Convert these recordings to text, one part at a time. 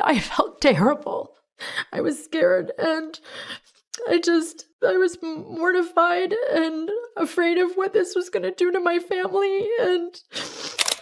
I felt terrible. I was scared, and I was mortified and afraid of what this was going to do to my family. And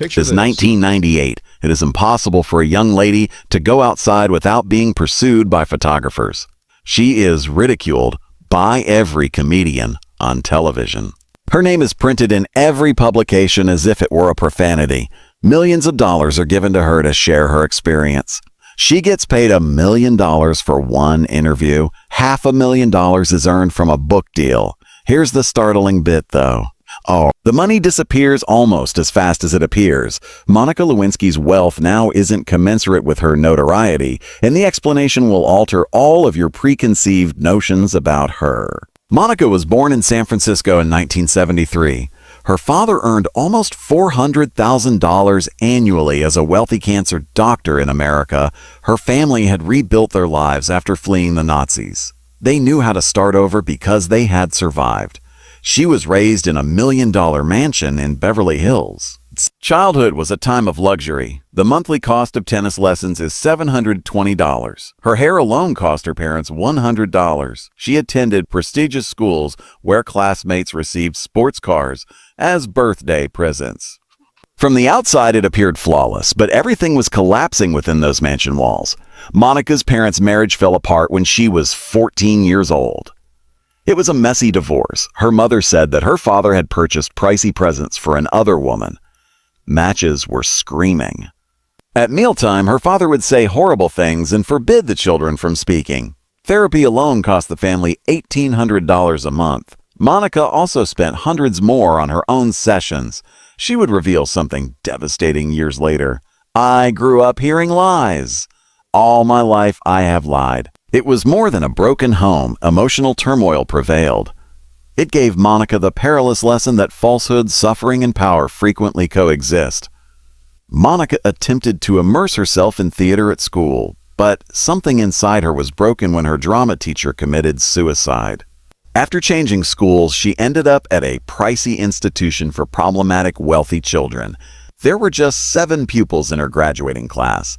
It is 1998. It is impossible for a young lady to go outside without being pursued by photographers. She is ridiculed by every comedian on television. Her name is printed in every publication as if it were a profanity. Millions of dollars are given to her to share her experience. She gets paid $1 million for one interview. $500,000 is earned from a book deal. Here's the startling bit, though. Oh, the money disappears almost as fast as it appears. Monica Lewinsky's wealth now isn't commensurate with her notoriety, and the explanation will alter all of your preconceived notions about her. Monica was born in San Francisco in 1973. Her father earned almost $400,000 annually as a wealthy cancer doctor in America. Her family had rebuilt their lives after fleeing the Nazis. They knew how to start over because they had survived. She was raised in a $1 million mansion in Beverly Hills. Childhood was a time of luxury. The monthly cost of tennis lessons is $720. Her hair alone cost her parents $100. She attended prestigious schools where classmates received sports cars as birthday presents. From the outside, it appeared flawless, but everything was collapsing within those mansion walls. Monica's parents' marriage fell apart when she was 14 years old. It was a messy divorce. Her mother said that her father had purchased pricey presents for an other woman. Matches were screaming. At mealtime, her father would say horrible things and forbid the children from speaking. Therapy alone cost the family $1,800 a month. Monica also spent hundreds more on her own sessions. She would reveal something devastating years later. I grew up hearing lies. All my life I have lied. It was more than a broken home. Emotional turmoil prevailed. It gave Monica the perilous lesson that falsehood, suffering, and power frequently coexist. Monica attempted to immerse herself in theater at school, but something inside her was broken when her drama teacher committed suicide. After changing schools, she ended up at a pricey institution for problematic, wealthy children. There were just 7 pupils in her graduating class.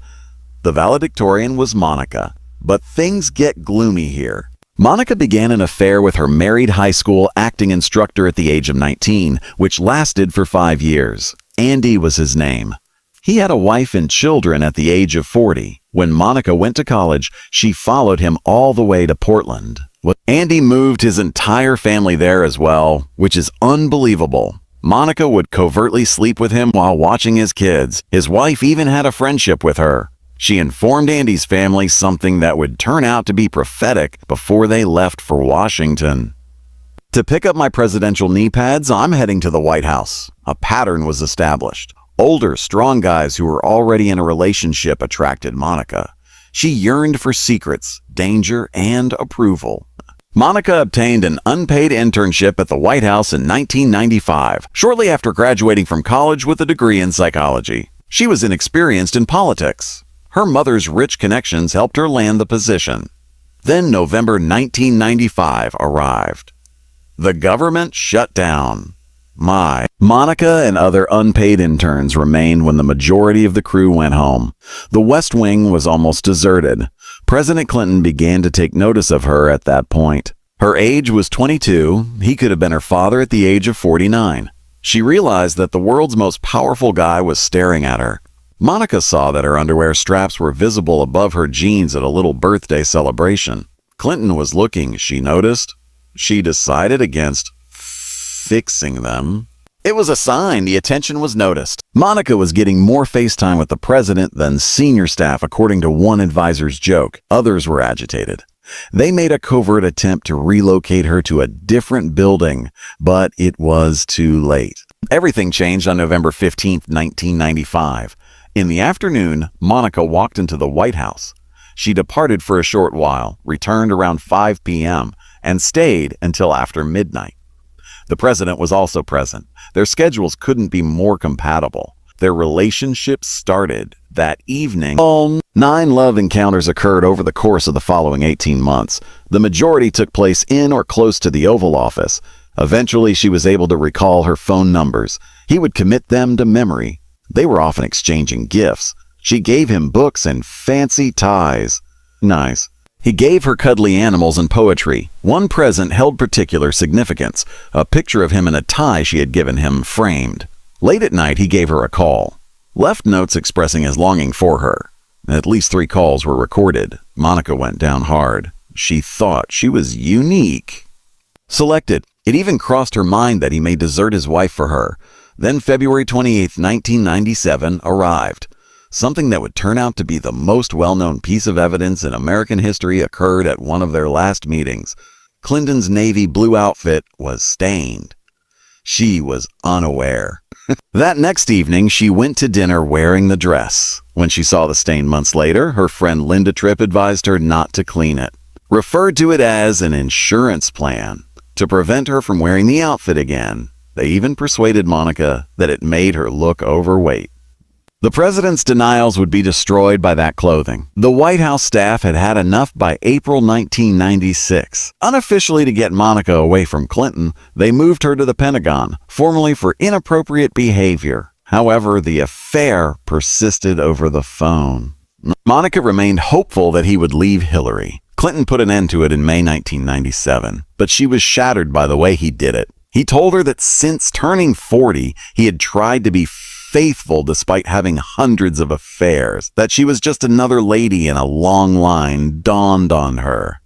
The valedictorian was Monica. But things get gloomy here. Monica began an affair with her married high school acting instructor at the age of 19, which lasted for 5 years. Andy was his name. He had a wife and children at the age of 40. When Monica went to college, she followed him all the way to Portland. Andy moved his entire family there as well, which is unbelievable. Monica would covertly sleep with him while watching his kids. His wife even had a friendship with her. She informed Andy's family something that would turn out to be prophetic before they left for Washington. To pick up my presidential knee pads, I'm heading to the White House. A pattern was established. Older, strong guys who were already in a relationship attracted Monica. She yearned for secrets, danger, and approval. Monica obtained an unpaid internship at the White House in 1995, shortly after graduating from college with a degree in psychology. She was inexperienced in politics. Her mother's rich connections helped her land the position. Then November 1995 arrived. The government shut down. Monica and other unpaid interns remained when the majority of the crew went home. The West Wing was almost deserted. President Clinton began to take notice of her at that point. Her age was 22. He could have been her father at the age of 49. She realized that the world's most powerful guy was staring at her. Monica saw that her underwear straps were visible above her jeans at a little birthday celebration. Clinton was looking, she noticed. She decided against fixing them. It was a sign the attention was noticed. Monica was getting more FaceTime with the president than senior staff, according to one advisor's joke. Others were agitated. They made a covert attempt to relocate her to a different building, but it was too late. Everything changed on November 15, 1995. In the afternoon, Monica walked into the White House. She departed for a short while, returned around 5 p.m., and stayed until after midnight. The president was also present. Their schedules couldn't be more compatible. Their relationship started that evening. 9 love encounters occurred over the course of the following 18 months. The majority took place in or close to the Oval Office. Eventually, she was able to recall her phone numbers. He would commit them to memory. They were often exchanging gifts. She gave him books and fancy ties. Nice. He gave her cuddly animals and poetry. One present held particular significance, a picture of him in a tie she had given him framed. Late at night, he gave her a call. Left notes expressing his longing for her. At least 3 calls were recorded. Monica went down hard. She thought she was unique. Selected. It even crossed her mind that he may desert his wife for her. Then February 28, 1997 arrived. Something that would turn out to be the most well-known piece of evidence in American history occurred at one of their last meetings. Clinton's navy blue outfit was stained. She was unaware. That next evening, she went to dinner wearing the dress. When she saw the stain months later, her friend Linda Tripp advised her not to clean it, referred to it as an insurance plan to prevent her from wearing the outfit again. They even persuaded Monica that it made her look overweight. The president's denials would be destroyed by that clothing. The White House staff had had enough by April 1996. Unofficially to get Monica away from Clinton, they moved her to the Pentagon, formally for inappropriate behavior. However, the affair persisted over the phone. Monica remained hopeful that he would leave Hillary. Clinton put an end to it in May 1997, but she was shattered by the way he did it. He told her that since turning 40, he had tried to be faithful despite having hundreds of affairs, that she was just another lady in a long line dawned on her.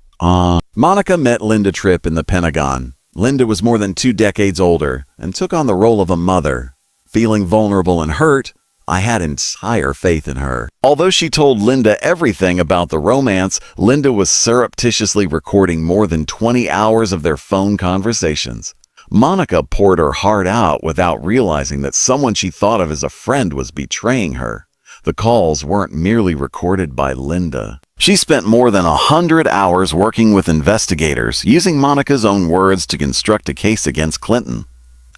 Monica met Linda Tripp in the Pentagon. Linda was more than 2 decades older and took on the role of a mother. Feeling vulnerable and hurt, I had entire faith in her. Although she told Linda everything about the romance, Linda was surreptitiously recording more than 20 hours of their phone conversations. Monica poured her heart out without realizing that someone she thought of as a friend was betraying her. The calls weren't merely recorded by Linda. She spent more than 100 hours working with investigators, using Monica's own words to construct a case against Clinton.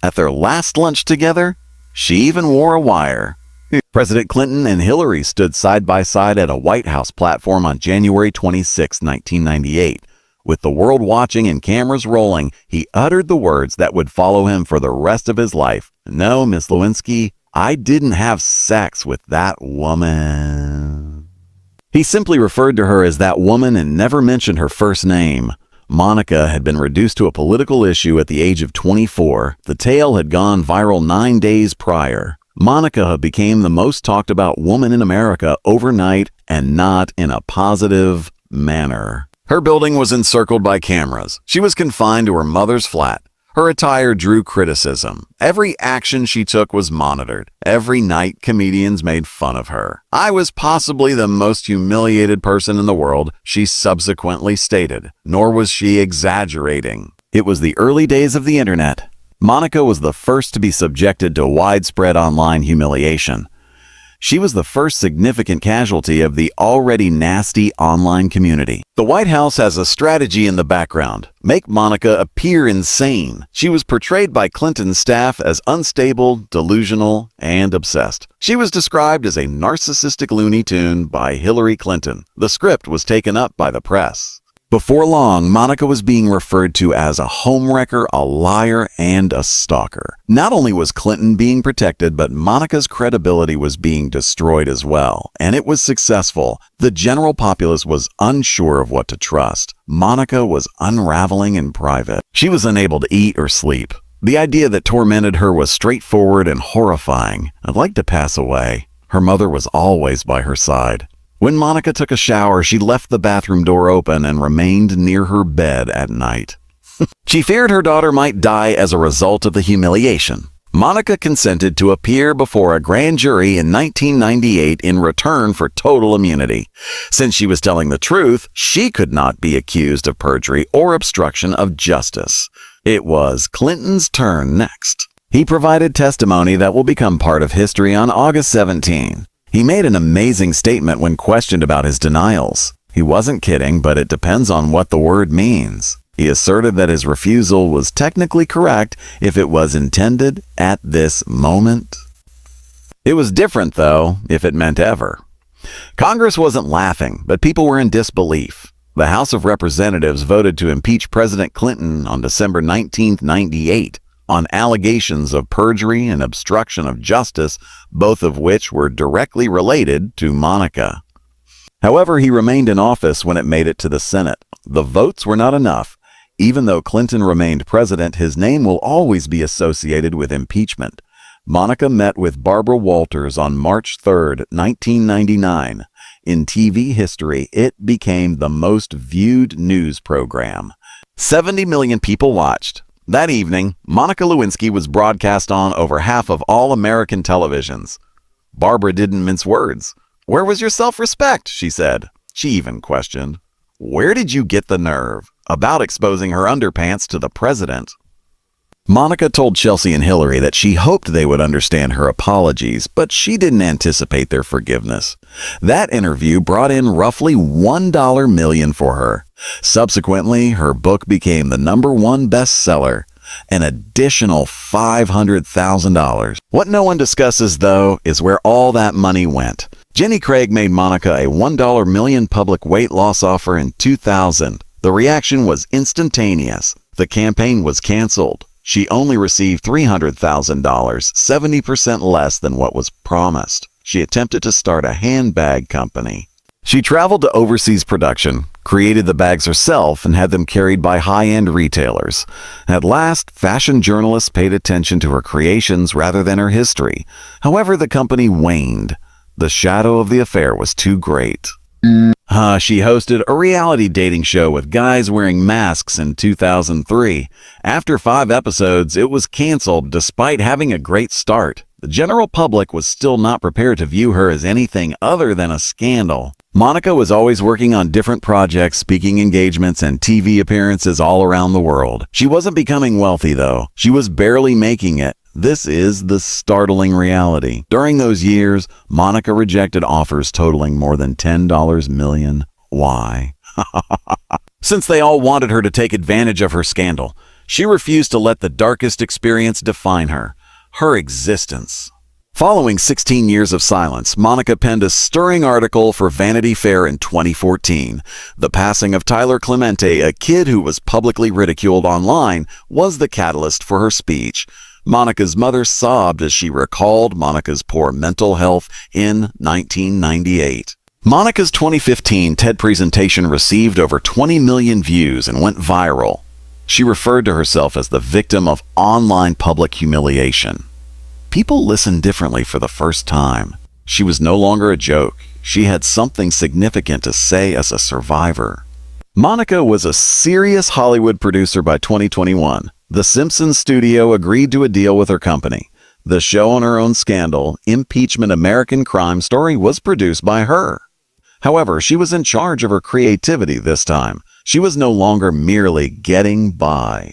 At their last lunch together, she even wore a wire. President Clinton and Hillary stood side by side at a White House platform on January 26, 1998. With the world watching and cameras rolling, he uttered the words that would follow him for the rest of his life. "No, Miss Lewinsky, I didn't have sex with that woman." He simply referred to her as that woman and never mentioned her first name. Monica had been reduced to a political issue at the age of 24. The tale had gone viral 9 days prior. Monica became the most talked about woman in America overnight, and not in a positive manner. Her building was encircled by cameras. She was confined to her mother's flat. Her attire drew criticism. Every action she took was monitored. Every night, comedians made fun of her. "I was possibly the most humiliated person in the world," she subsequently stated. Nor was she exaggerating. It was the early days of the internet. Monica was the first to be subjected to widespread online humiliation. She was the first significant casualty of the already nasty online community. The White House has a strategy in the background: make Monica appear insane. She was portrayed by Clinton's staff as unstable, delusional, and obsessed. She was described as a narcissistic Looney Tune by Hillary Clinton. The script was taken up by the press. Before long, Monica was being referred to as a homewrecker, a liar, and a stalker. Not only was Clinton being protected, but Monica's credibility was being destroyed as well. And it was successful. The general populace was unsure of what to trust. Monica was unraveling in private. She was unable to eat or sleep. The idea that tormented her was straightforward and horrifying. "I'd like to pass away." Her mother was always by her side. When Monica took a shower, she left the bathroom door open and remained near her bed at night. She feared her daughter might die as a result of the humiliation. Monica consented to appear before a grand jury in 1998 in return for total immunity. Since she was telling the truth, she could not be accused of perjury or obstruction of justice. It was Clinton's turn next. He provided testimony that will become part of history on August 17. He made an amazing statement when questioned about his denials. He wasn't kidding, but it depends on what the word means. He asserted that his refusal was technically correct if it was intended at this moment. It was different, though, if it meant ever. Congress wasn't laughing, but people were in disbelief. The House of Representatives voted to impeach President Clinton on December 19, 1998. on allegations of perjury and obstruction of justice, both of which were directly related to Monica. However, he remained in office when it made it to the Senate. The votes were not enough. Even though Clinton remained president, his name will always be associated with impeachment. Monica met with Barbara Walters on March 3, 1999. In TV history, it became the most viewed news program. 70 million people watched. That evening, Monica Lewinsky was broadcast on over half of all American televisions. Barbara didn't mince words. "Where was your self-respect?" she said. She even questioned, "Where did you get the nerve?" about exposing her underpants to the president. Monica told Chelsea and Hillary that she hoped they would understand her apologies, but she didn't anticipate their forgiveness. That interview brought in roughly $1 million for her. Subsequently, her book became the #1 bestseller, an additional $500,000. What no one discusses, though, is where all that money went. Jenny Craig made Monica a $1 million public weight loss offer in 2000. The reaction was instantaneous. The campaign was canceled. She only received $300,000, 70% less than what was promised. She attempted to start a handbag company. She traveled to overseas production, created the bags herself, and had them carried by high-end retailers. At last, fashion journalists paid attention to her creations rather than her history. However, the company waned. The shadow of the affair was too great. She hosted a reality dating show with guys wearing masks in 2003. After 5 episodes, it was canceled despite having a great start. The general public was still not prepared to view her as anything other than a scandal. Monica was always working on different projects, speaking engagements, and TV appearances all around the world. She wasn't becoming wealthy, though. She was barely making it. This is the startling reality. During those years, Monica rejected offers totaling more than $10 million. Why? Since they all wanted her to take advantage of her scandal, she refused to let the darkest experience define her existence. Following 16 years of silence, Monica penned a stirring article for Vanity Fair in 2014. The passing of Tyler Clemente, a kid who was publicly ridiculed online, was the catalyst for her speech. Monica's mother sobbed as she recalled Monica's poor mental health in 1998. Monica's 2015 TED presentation received over 20 million views and went viral. She referred to herself as the victim of online public humiliation. People listened differently for the first time. She was no longer a joke. She had something significant to say as a survivor. Monica was a serious Hollywood producer by 2021. The Simpsons studio agreed to a deal with her company. The show on her own scandal, Impeachment: American Crime Story, was produced by her. However, she was in charge of her creativity this time. She was no longer merely getting by.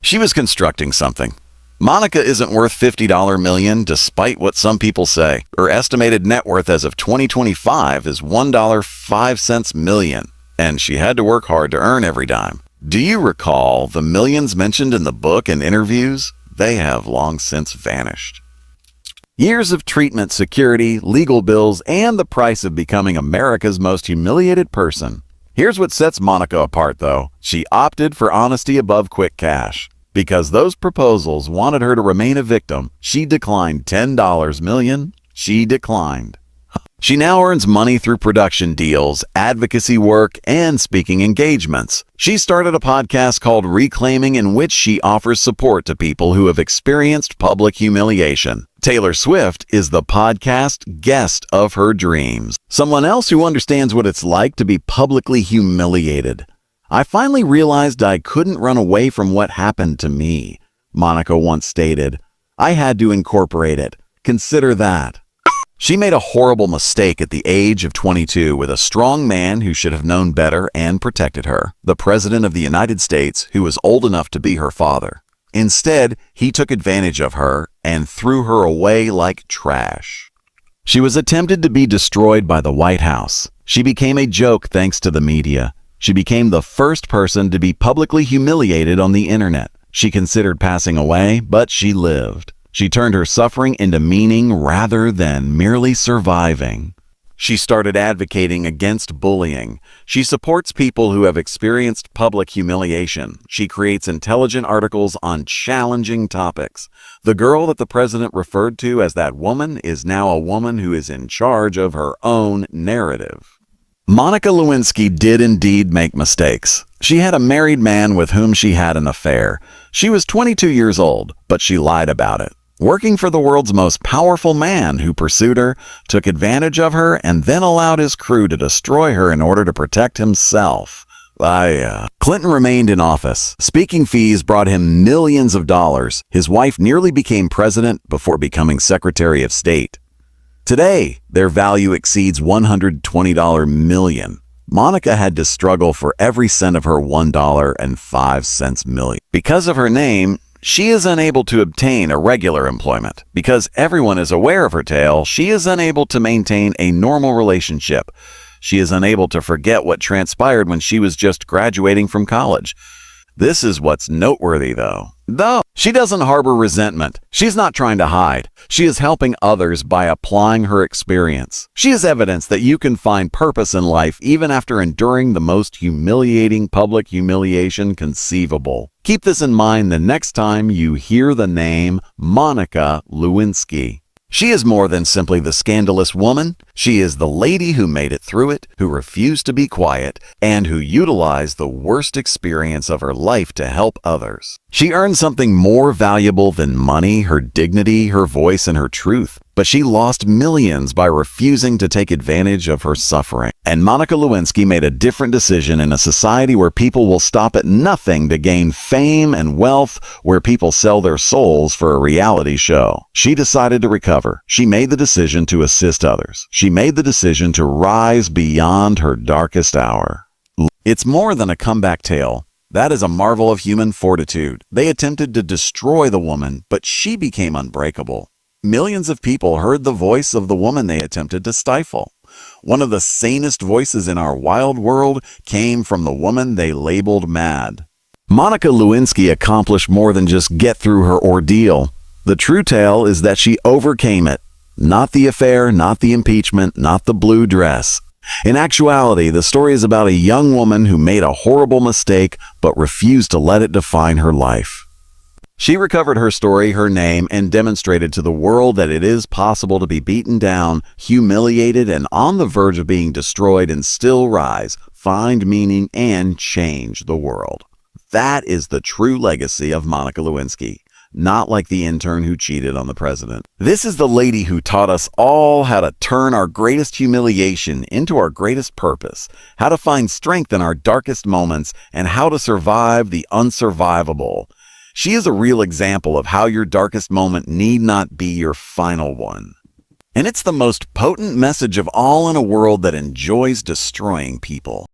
She was constructing something. Monica isn't worth $50 million, despite what some people say. Her estimated net worth as of 2025 is $1.05 million, and she had to work hard to earn every dime. Do you recall the millions mentioned in the book and interviews? They have long since vanished. Years of treatment, security, legal bills, and the price of becoming America's most humiliated person. Here's what sets Monica apart, though. She opted for honesty above quick cash. Because those proposals wanted her to remain a victim, she declined $10 million. She declined. She now earns money through production deals, advocacy work, and speaking engagements. She started a podcast called Reclaiming, in which she offers support to people who have experienced public humiliation. Taylor Swift is the podcast guest of her dreams, someone else who understands what it's like to be publicly humiliated. "I finally realized I couldn't run away from what happened to me," Monica once stated. "I had to incorporate it. Consider that." She made a horrible mistake at the age of 22 with a strong man who should have known better and protected her, the President of the United States, who was old enough to be her father. Instead, he took advantage of her and threw her away like trash. She was attempted to be destroyed by the White House. She became a joke thanks to the media. She became the first person to be publicly humiliated on the internet. She considered passing away, but she lived. She turned her suffering into meaning rather than merely surviving. She started advocating against bullying. She supports people who have experienced public humiliation. She creates intelligent articles on challenging topics. The girl that the president referred to as that woman is now a woman who is in charge of her own narrative. Monica Lewinsky did indeed make mistakes. She had a married man with whom she had an affair. She was 22 years old, but she lied about it. Working for the world's most powerful man who pursued her, took advantage of her, and then allowed his crew to destroy her in order to protect himself. Clinton remained in office. Speaking fees brought him millions of dollars. His wife nearly became president before becoming Secretary of State. Today, their value exceeds $120 million. Monica had to struggle for every cent of her $1.05 million. Because of her name, she is unable to obtain a regular employment. Because everyone is aware of her tale, she is unable to maintain a normal relationship. She is unable to forget what transpired when she was just graduating from college. This is what's noteworthy, though. She doesn't harbor resentment. She's not trying to hide. She is helping others by applying her experience. She is evidence that you can find purpose in life even after enduring the most humiliating public humiliation conceivable. Keep this in mind the next time you hear the name Monica Lewinsky. She is more than simply the scandalous woman. She is the lady who made it through it, who refused to be quiet, and who utilized the worst experience of her life to help others. She earned something more valuable than money, her dignity, her voice, and her truth. But she lost millions by refusing to take advantage of her suffering. And Monica Lewinsky made a different decision in a society where people will stop at nothing to gain fame and wealth, where people sell their souls for a reality show. She decided to recover. She made the decision to assist others. She made the decision to rise beyond her darkest hour. It's more than a comeback tale. That is a marvel of human fortitude. They attempted to destroy the woman, but she became unbreakable. Millions of people heard the voice of the woman they attempted to stifle. One of the sanest voices in our wild world came from the woman they labeled mad. Monica Lewinsky accomplished more than just get through her ordeal. The true tale is that she overcame it. Not the affair, not the impeachment, not the blue dress. In actuality, the story is about a young woman who made a horrible mistake but refused to let it define her life. She recovered her story, her name, and demonstrated to the world that it is possible to be beaten down, humiliated, and on the verge of being destroyed and still rise, find meaning, and change the world. That is the true legacy of Monica Lewinsky, not like the intern who cheated on the president. This is the lady who taught us all how to turn our greatest humiliation into our greatest purpose, how to find strength in our darkest moments, and how to survive the unsurvivable. She is a real example of how your darkest moment need not be your final one. And it's the most potent message of all in a world that enjoys destroying people.